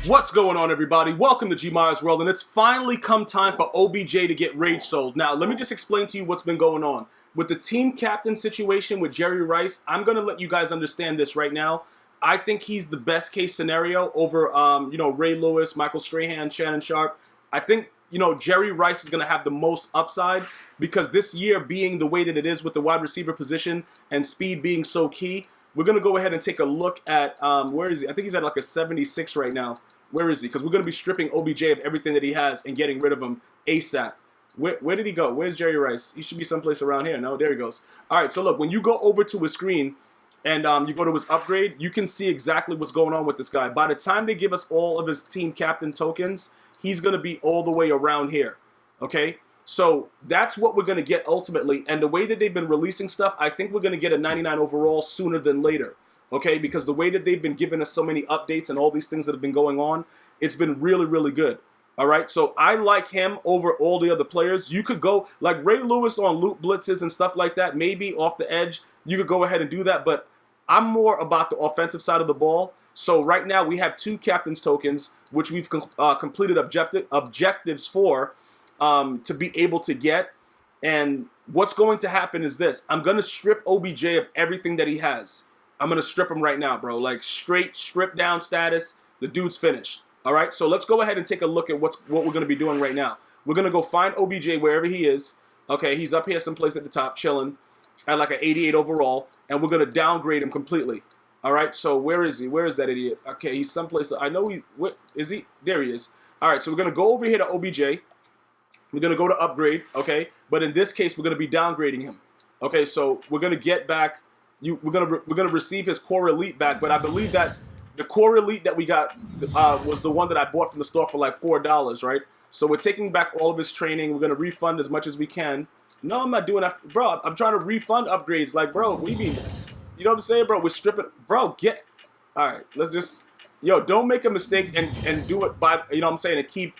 What's going on, everybody? Welcome to GmiasWorld, and it's finally come time for OBJ to get rage sold. Now, let me just explain to you what's been going on. With the team captain situation with Jerry Rice, I'm going to let you guys understand this right now. I think he's the best case scenario over, Ray Lewis, Michael Strahan, Shannon Sharp. I think, Jerry Rice is going to have the most upside because this year being the way that it is with the wide receiver position and speed being so key, we're going to go ahead and take a look at, where is he? I think he's at like a 76 right now. Where is he? Because we're going to be stripping OBJ of everything that he has and getting rid of him ASAP. Where did he go? Where's Jerry Rice? He should be someplace around here. No, there he goes. All right, so look, when you go over to his screen and you go to his upgrade, you can see exactly what's going on with this guy. By the time they give us all of his team captain tokens, he's going to be all the way around here, okay? So that's what we're going to get ultimately. And the way that they've been releasing stuff, I think we're going to get a 99 overall sooner than later. Okay, because the way that they've been giving us so many updates and all these things that have been going on, it's been really, really good. All right, so I like him over all the other players. You could go, like Ray Lewis on loop blitzes and stuff like that, maybe off the edge, you could go ahead and do that, but I'm more about the offensive side of the ball. So right now we have 2 captain's tokens, which we've completed objectives for to be able to get. And what's going to happen is this. I'm going to strip OBJ of everything that he has. I'm going to strip him right now, bro. Like straight strip down status. The dude's finished. All right, so let's go ahead and take a look at what we're going to be doing right now. We're going to go find OBJ wherever he is. Okay, he's up here someplace at the top chilling at like an 88 overall, and we're going to downgrade him completely. All right, so where is he? Where is that idiot? Okay, he's someplace. I know where is he? There he is. All right, so we're going to go over here to OBJ. We're going to go to upgrade, okay? But in this case, we're going to be downgrading him. Okay, so we're going to get back... We're gonna receive his core elite back, but I believe that the core elite that we got was the one that I bought from the store for like $4, right? So we're taking back all of his training. We're gonna refund as much as we can. No, I'm not doing that, bro. I'm trying to refund upgrades. Like, bro, what do you mean? You know what I'm saying, bro? We're stripping, bro. All right. Let's just, don't make a mistake and do it by, you know what I'm saying, and keep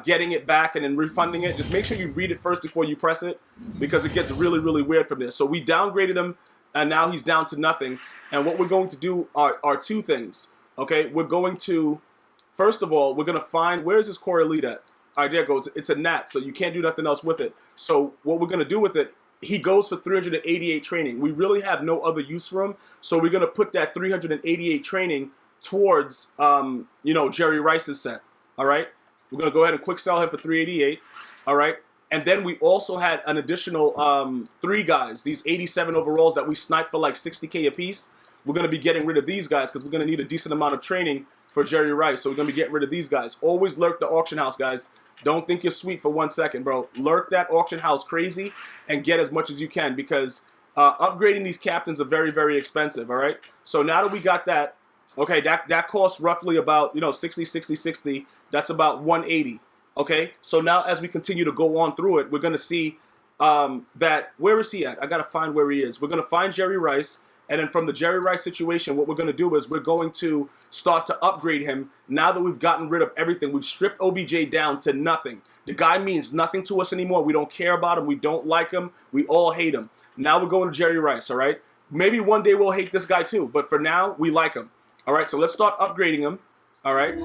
getting it back and then refunding it. Just make sure you read it first before you press it because it gets really, really weird from this. So we downgraded him. And now he's down to nothing. And what we're going to do are 2 things. Okay, we're going to, first of all, we're going to find, where is his core elite at? All right, there it goes. It's a gnat, so you can't do nothing else with it. So what we're going to do with it, he goes for 388 training. We really have no other use for him. So we're going to put that 388 training towards, Jerry Rice's set. All right, we're going to go ahead and quick sell him for 388. All right. And then we also had an additional 3 guys, these 87 overalls that we sniped for like 60K a piece. We're going to be getting rid of these guys because we're going to need a decent amount of training for Jerry Rice. So we're going to be getting rid of these guys. Always lurk the auction house, guys. Don't think you're sweet for 1 second, bro. Lurk that auction house crazy and get as much as you can because upgrading these captains are very, very expensive, all right? So now that we got that, okay, that costs roughly about, 60. That's about 180. Okay, so now as we continue to go on through it, we're going to see that, where is he at? I got to find where he is. We're going to find Jerry Rice, and then from the Jerry Rice situation, what we're going to do is we're going to start to upgrade him now that we've gotten rid of everything. We've stripped OBJ down to nothing. The guy means nothing to us anymore. We don't care about him. We don't like him. We all hate him. Now we're going to Jerry Rice, all right? Maybe one day we'll hate this guy too, but for now, we like him. All right, so let's start upgrading him, all right?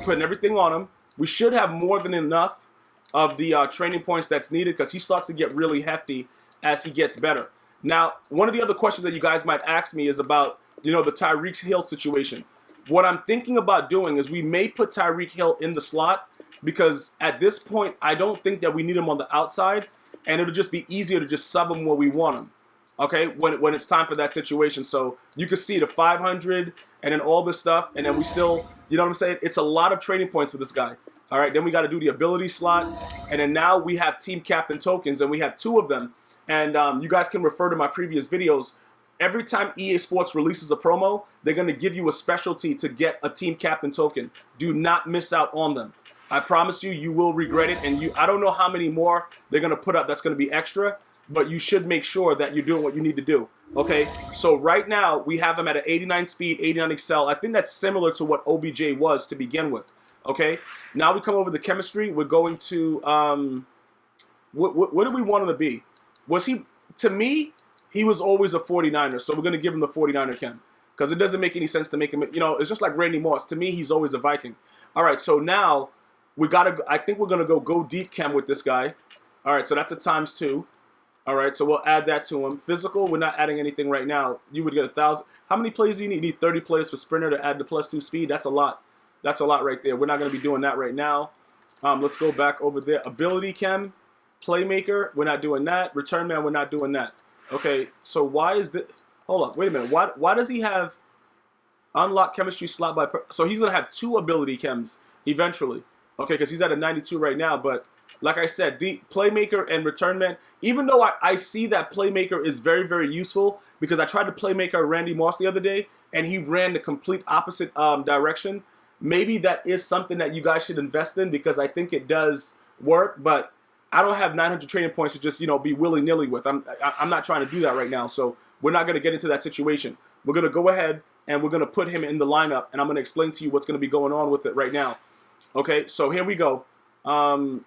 Putting everything on him. We should have more than enough of the training points that's needed because he starts to get really hefty as he gets better. Now, one of the other questions that you guys might ask me is about, the Tyreek Hill situation. What I'm thinking about doing is we may put Tyreek Hill in the slot because at this point, I don't think that we need him on the outside, and it'll just be easier to just sub him where we want him. Okay, when it's time for that situation. So you can see the 500 and then all this stuff, and then we still, you know what I'm saying? It's a lot of training points for this guy. All right, then we got to do the ability slot, and then now we have team captain tokens, and we have 2 of them. And you guys can refer to my previous videos. Every time EA Sports releases a promo, they're going to give you a specialty to get a team captain token. Do not miss out on them. I promise you, you will regret it. And I don't know how many more they're going to put up that's going to be extra, but you should make sure that you're doing what you need to do. Okay, so right now we have him at an 89 speed, 89 excel. I think that's similar to what OBJ was to begin with. Okay, now we come over to chemistry. We're going to, what do we want him to be? Was he, to me, he was always a 49er, so we're going to give him the 49er chem. because it doesn't make any sense to make him, you know, it's just like Randy Moss. To me, he's always a Viking. All right, so now we got to, I think we're going to go deep chem with this guy. All right, so that's a ×2. All right, so we'll add that to him. Physical, we're not adding anything right now. You would get 1,000. How many plays do you need? You need 30 plays for sprinter to add the +2 speed. That's a lot. That's a lot right there. We're not going to be doing that right now. Let's go back over there. Ability chem, playmaker, we're not doing that. Return man, we're not doing that. Okay, so why is it? Hold up, wait a minute. Why does he have unlock chemistry slot by? So he's going to have 2 ability chems eventually. Okay, because he's at a 92 right now, but like I said, the playmaker and return man, even though I see that playmaker is very, very useful, because I tried to playmaker Randy Moss the other day, and he ran the complete opposite direction. Maybe that is something that you guys should invest in, because I think it does work, but I don't have 900 training points to just, you know, be willy-nilly with. I'm not trying to do that right now, so we're not going to get into that situation. We're going to go ahead, and we're going to put him in the lineup, and I'm going to explain to you what's going to be going on with it right now. Okay, so here we go. All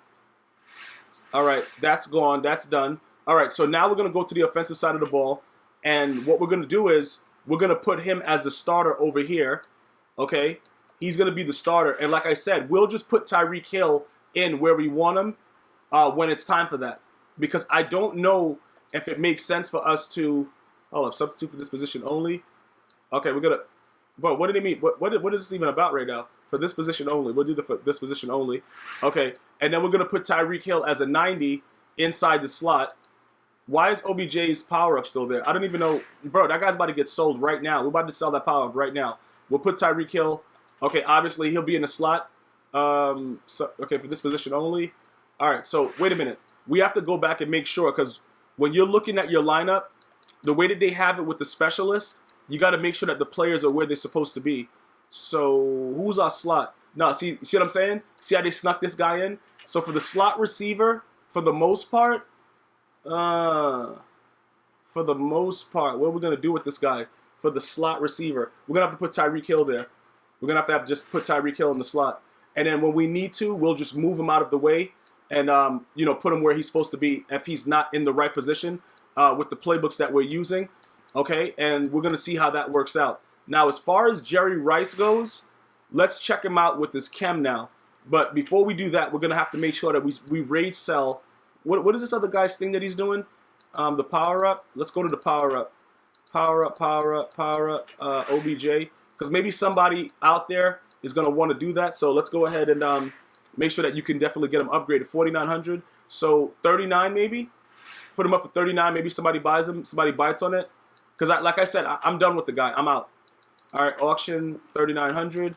right, that's gone. That's done. All right, so now we're going to go to the offensive side of the ball. And what we're going to do is we're going to put him as the starter over here. Okay, he's going to be the starter. And like I said, we'll just put Tyreek Hill in where we want him when it's time for that. Because I don't know if it makes sense for us to... Hold up, substitute for this position only. Okay, we're going to... But what did he mean? What is this even about right now? For this position only. We'll do the for this position only. Okay. And then we're going to put Tyreek Hill as a 90 inside the slot. Why is OBJ's power-up still there? I don't even know. Bro, that guy's about to get sold right now. We're about to sell that power-up right now. We'll put Tyreek Hill. Okay, obviously he'll be in the slot. Okay, for this position only. All right, so wait a minute. We have to go back and make sure, because when you're looking at your lineup, the way that they have it with the specialists, you got to make sure that the players are where they're supposed to be. So who's our slot? No, see what I'm saying? See how they snuck this guy in? So for the slot receiver, for the most part, what are we going to do with this guy? For the slot receiver, we're going to have to put Tyreek Hill there. We're going to have just put Tyreek Hill in the slot. And then when we need to, we'll just move him out of the way and, you know, put him where he's supposed to be if he's not in the right position with the playbooks that we're using. Okay, and we're going to see how that works out. Now, as far as Jerry Rice goes, let's check him out with his chem now. But before we do that, we're going to have to make sure that we rage sell. What is this other guy's thing that he's doing? The power-up. Let's go to the power-up. Power-up, OBJ. Because maybe somebody out there is going to want to do that. So let's go ahead and make sure that you can definitely get him upgraded. 4,900. So 39 maybe? Put him up for 39. Maybe somebody buys him. Somebody bites on it. Because like I said, I'm done with the guy. I'm out. All right, auction 3,900.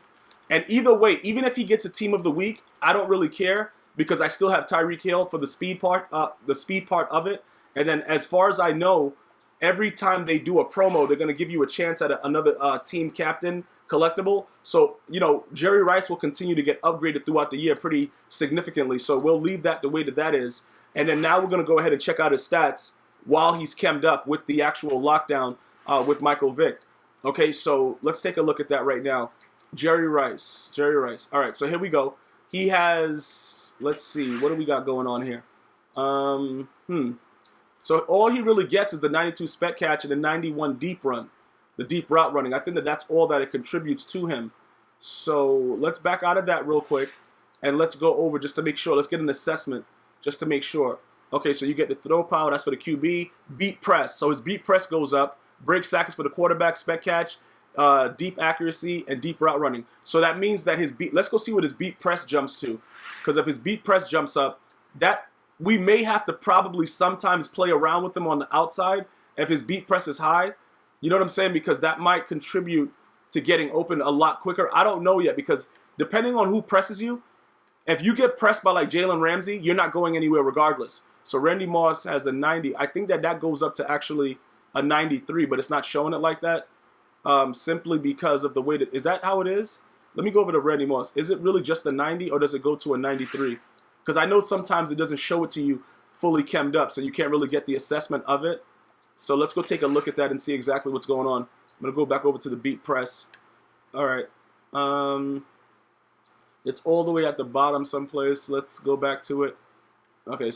And either way, even if he gets a team of the week, I don't really care, because I still have Tyreek Hill for the speed part of it. And then as far as I know, every time they do a promo, they're going to give you a chance at another team captain collectible. So, you know, Jerry Rice will continue to get upgraded throughout the year pretty significantly. So we'll leave that the way that is. And then now we're going to go ahead and check out his stats while he's chemmed up with the actual lockdown with Michael Vick. Okay, so let's take a look at that right now. Jerry Rice. All right, so here we go. He has, let's see, what do we got going on here? So all he really gets is the 92 spec catch and the 91 deep run, the deep route running. I think that's all that it contributes to him. So let's back out of that real quick, and let's go over just to make sure. Let's get an assessment just to make sure. Okay, so you get the throw power. That's for the QB. Beat press. So his beat press goes up. Break sack is for the quarterback. Spec catch, deep accuracy, and deep route running. So that means that his beat. Let's go see what his beat press jumps to. Because if his beat press jumps up, that we may have to probably sometimes play around with him on the outside if his beat press is high. You know what I'm saying? Because that might contribute to getting open a lot quicker. I don't know yet, because depending on who presses you, if you get pressed by like Jalen Ramsey, you're not going anywhere regardless. So Randy Moss has a 90. I think that goes up to actually a 93, but it's not showing it like that simply because of the way that... Is that how it is? Let me go over to Randy Moss. Is it really just a 90, or does it go to a 93? Because I know sometimes it doesn't show it to you fully chemmed up, so you can't really get the assessment of it. So let's go take a look at that and see exactly what's going on. I'm going to go back over to the beat press. All right. It's all the way at the bottom someplace. Let's go back to it. Okay,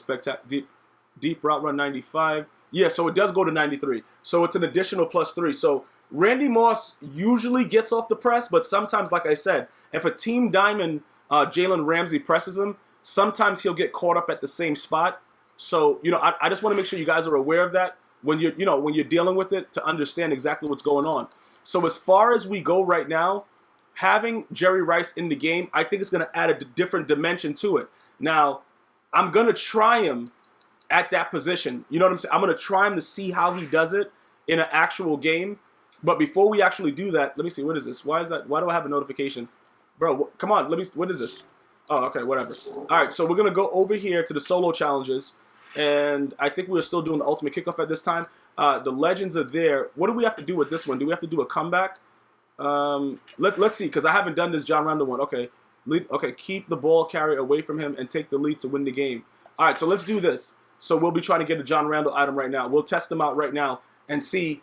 deep route run 95. Yeah, so it does go to 93. So it's an additional +3. So Randy Moss usually gets off the press, but sometimes, like I said, if a team diamond Jalen Ramsey presses him, sometimes he'll get caught up at the same spot. So, I just want to make sure you guys are aware of that when you're dealing with it, to understand exactly what's going on. So as far as we go right now, having Jerry Rice in the game, I think it's going to add a different dimension to it. Now, I'm going to try him at that position. You know what I'm saying? I'm going to try him to see how he does it in an actual game. But before we actually do that, let me see. What is this? Why is that? Why do I have a notification? Bro, come on. What is this? Oh, okay, whatever. All right, so we're going to go over here to the solo challenges. And I think we're still doing the ultimate kickoff at this time. The legends are there. What do we have to do with this one? Do we have to do a comeback? Let's see, because I haven't done this John Randall one. Okay, keep the ball carrier away from him and take the lead to win the game. All right, so let's do this. So we'll be trying to get a John Randall item right now. We'll test him out right now and see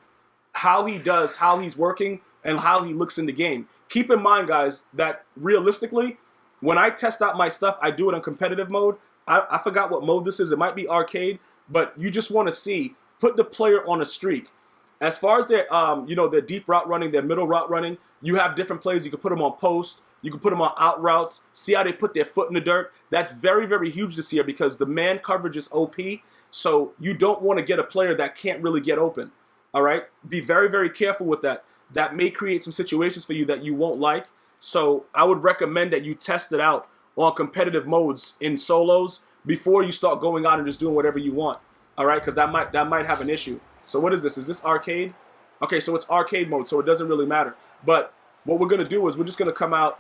how he does, how he's working, and how he looks in the game. Keep in mind, guys, that realistically, when I test out my stuff, I do it on competitive mode. I forgot what mode this is. It might be arcade, but you just want to see, put the player on a streak. As far as their, their deep route running, their middle route running, you have different plays. You can put them on post. You can put them on out routes. See how they put their foot in the dirt. That's very, very huge this year because the man coverage is OP. So you don't want to get a player that can't really get open. All right? Be very, very careful with that. That may create some situations for you that you won't like. So I would recommend that you test it out on competitive modes in solos before you start going out and just doing whatever you want. All right? Because that might have an issue. So what is this? Is this arcade? Okay, so it's arcade mode, so it doesn't really matter. But what we're going to do is we're just going to come out,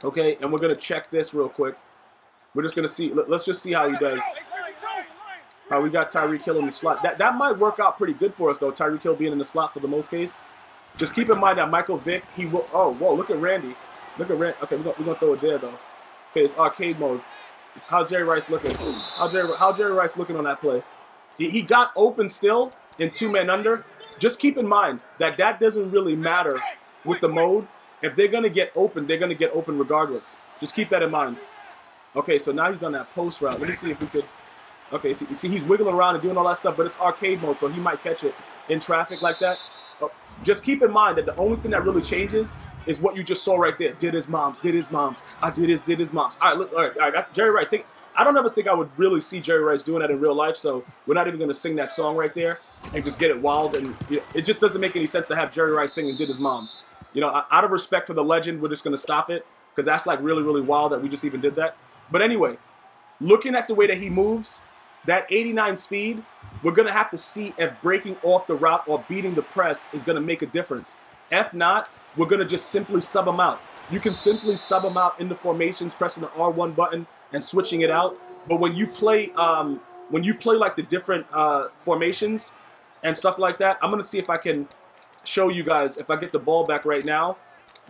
okay, and we're going to check this real quick. We're just going to see. Let's just see how he does. We got Tyreek Hill in the slot. That might work out pretty good for us, though, Tyreek Hill being in the slot for the most case. Just keep in mind that Michael Vick, he will. Oh, whoa, look at Randy. Look at Randy. Okay, we're going to throw it there, though. Okay, it's arcade mode. How's Jerry Rice looking? How Jerry Rice looking on that play? He got open still in 2-man under. Just keep in mind that doesn't really matter with the mode. If they're going to get open, they're going to get open regardless. Just keep that in mind. Okay, so now he's on that post route. Let me see if we could. Okay, see he's wiggling around and doing all that stuff, but it's arcade mode, so he might catch it in traffic like that. Just keep in mind that the only thing that really changes is what you just saw right there. Did his moms. Did his moms. I did his moms. All right, look, all right. Jerry Rice. I don't ever think I would really see Jerry Rice doing that in real life, so we're not even going to sing that song right there and just get it wild. And it just doesn't make any sense to have Jerry Rice singing Did His Moms. Out of respect for the legend, we're just going to stop it because that's like really, really wild that we just even did that. But anyway, looking at the way that he moves, that 89 speed, we're going to have to see if breaking off the route or beating the press is going to make a difference. If not, we're going to just simply sub him out. You can simply sub him out in the formations, pressing the R1 button and switching it out. But when you play like the different formations and stuff like that, I'm going to see if I can show you guys if I get the ball back right now.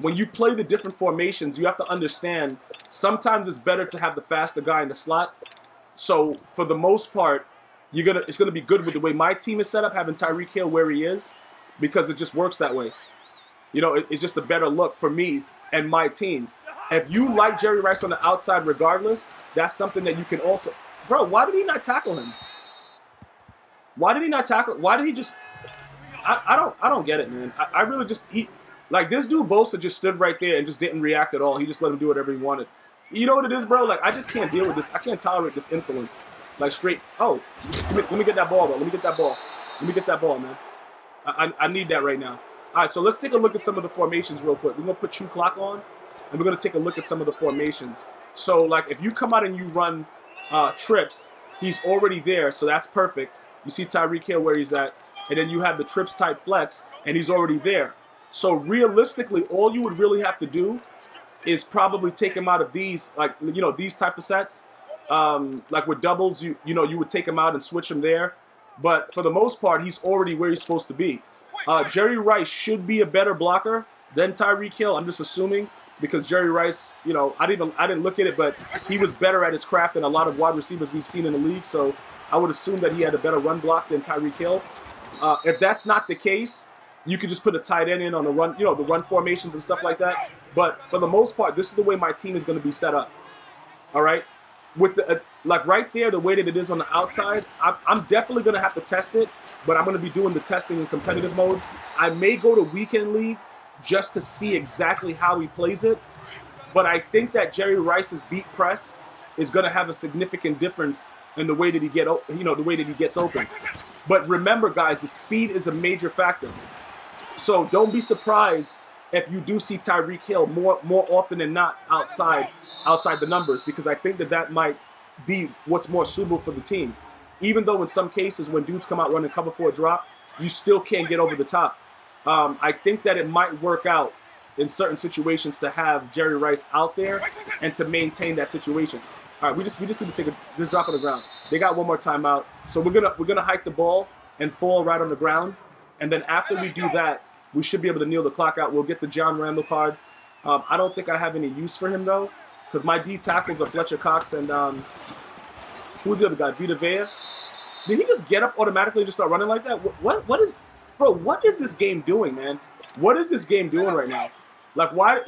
When you play the different formations, you have to understand sometimes it's better to have the faster guy in the slot. So for the most part, it's gonna be good with the way my team is set up, having Tyreek Hill where he is, because it just works that way. It's just a better look for me and my team. If you like Jerry Rice on the outside regardless, that's something that you can also... Bro, why did he not tackle him? Why did he not tackle... Why did he just... I don't get it, man. I really just... Like, this dude Bosa just stood right there and just didn't react at all. He just let him do whatever he wanted. You know what it is, bro? Like, I just can't deal with this. I can't tolerate this insolence. Like, straight... Oh, let me get that ball, bro. Let me get that ball. Let me get that ball, man. I need that right now. All right, so let's take a look at some of the formations real quick. We're going to put True Clock on, and we're going to take a look at some of the formations. So, like, if you come out and you run trips, he's already there, so that's perfect. You see Tyreek Hill where he's at, and then you have the trips type flex, and he's already there. So, realistically, all you would really have to do is probably take him out of these, like, these type of sets. Like with doubles, you would take him out and switch him there. But for the most part, he's already where he's supposed to be. Jerry Rice should be a better blocker than Tyreek Hill. I'm just assuming because Jerry Rice, I didn't look at it, but he was better at his craft than a lot of wide receivers we've seen in the league. So I would assume that he had a better run block than Tyreek Hill. If that's not the case, you could just put a tight end in on the run, the run formations and stuff like that. But for the most part, this is the way my team is going to be set up. All right. With the like right there, the way that it is on the outside, I'm definitely going to have to test it, but I'm going to be doing the testing in competitive mode I may go to Weekend League just to see exactly how he plays it, but I think that Jerry Rice's beat press is going to have a significant difference in the way that he the way that he gets open. But remember, guys, the speed is a major factor. So don't be surprised if you do see Tyreek Hill more often than not outside the numbers, because I think that might be what's more suitable for the team. Even though in some cases when dudes come out running cover 4 drop, you still can't get over the top. I think that it might work out in certain situations to have Jerry Rice out there and to maintain that situation. All right, we just need to take this drop on the ground. They got one more timeout, so we're gonna hike the ball and fall right on the ground, and then after we do that, we should be able to kneel the clock out. We'll get the John Randall card. I don't think I have any use for him though, because my D tackles are Fletcher Cox and who's the other guy? Vita Vea. Did he just get up automatically and just start running like that? What is this game doing, man? What is this game doing right now? Like, why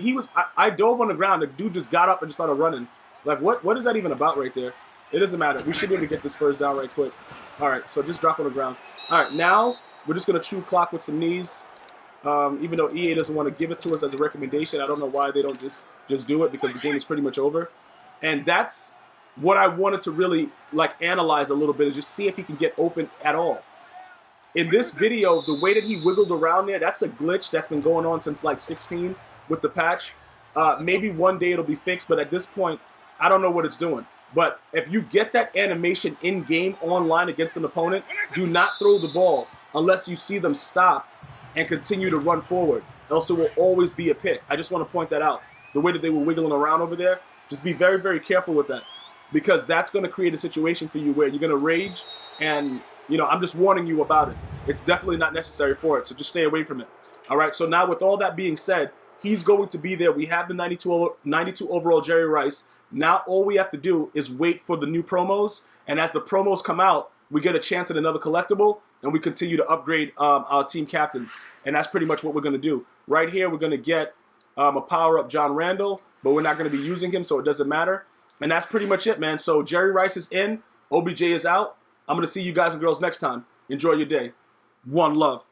I dove on the ground, the dude just got up and just started running. Like, what is that even about right there? It doesn't matter. We should be able to get this first down right quick. All right, so just drop on the ground. All right, now we're just going to true clock with some knees. Even though EA doesn't want to give it to us as a recommendation, I don't know why they don't just do it, because the game is pretty much over. And that's what I wanted to really, like, analyze a little bit, is just see if he can get open at all. In this video, the way that he wiggled around there, that's a glitch that's been going on since, like, 16 with the patch. Maybe one day it'll be fixed, but at this point, I don't know what it's doing. But if you get that animation in-game online against an opponent, do not throw the ball unless you see them stop and continue to run forward. Else it will always be a pick. I just want to point that out. The way that they were wiggling around over there, just be very, very careful with that, because that's going to create a situation for you where you're going to rage, and, you know, I'm just warning you about it. It's definitely not necessary for it, so just stay away from it. All right, so now with all that being said, he's going to be there. We have the 92 overall Jerry Rice. Now all we have to do is wait for the new promos, and as the promos come out, we get a chance at another collectible, and we continue to upgrade our team captains. And that's pretty much what we're going to do. Right here, we're going to get a power-up John Randall, but we're not going to be using him, so it doesn't matter. And that's pretty much it, man. So Jerry Rice is in. OBJ is out. I'm going to see you guys and girls next time. Enjoy your day. One love.